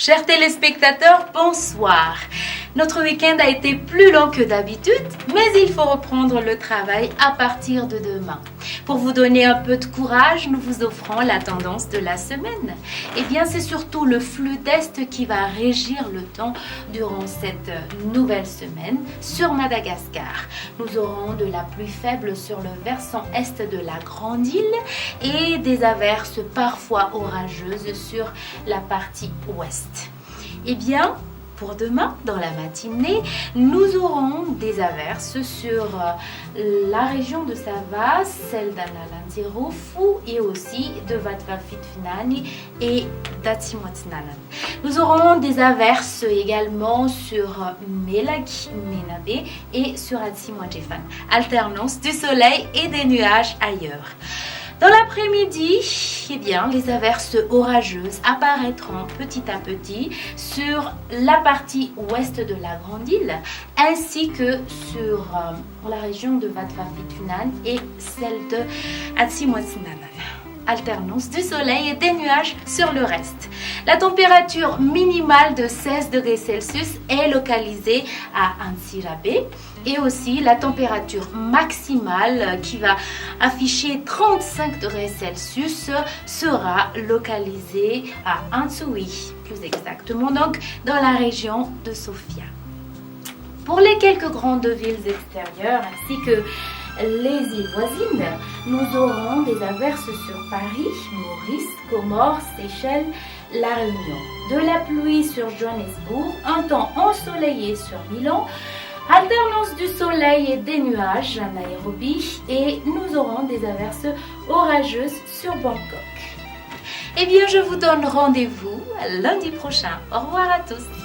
Chers téléspectateurs, bonsoir. Notre week-end a été plus long que d'habitude, mais il faut reprendre le travail à partir de demain. Pour vous donner un peu de courage, nous vous offrons la tendance de la semaine. Eh bien, c'est surtout le flux d'Est qui va régir le temps durant cette nouvelle semaine sur Madagascar. Nous aurons de la pluie faible sur le versant Est de la Grande Île et des averses parfois orageuses sur la partie Ouest. Eh bien, pour demain, dans la matinée, nous aurons des averses sur la région de Sava, celle d'Analandirofu et aussi de Vatvafitfinani et d'Atimotinanan. Nous aurons des averses également sur Melaki, Menabe et sur Atimojefan. Alternance du soleil et des nuages ailleurs. Dans l'après-midi, eh bien, les averses orageuses apparaîtront petit à petit sur la partie ouest de la Grande Île ainsi que sur la région de Vatvafitfunan et celle de Atimotinanan. Alternance du soleil et des nuages sur le reste. La température minimale de 16 degrés Celsius est localisée à Antsirabe et aussi la température maximale qui va afficher 35 degrés Celsius sera localisée à Antsui, plus exactement donc dans la région de Sofia. Pour les quelques grandes villes extérieures ainsi que les îles voisines, nous aurons des averses sur Paris, Maurice, Comores, Seychelles, La Réunion. De la pluie sur Johannesburg, un temps ensoleillé sur Milan, alternance du soleil et des nuages à Nairobi et nous aurons des averses orageuses sur Bangkok. Eh bien, je vous donne rendez-vous lundi prochain. Au revoir à tous.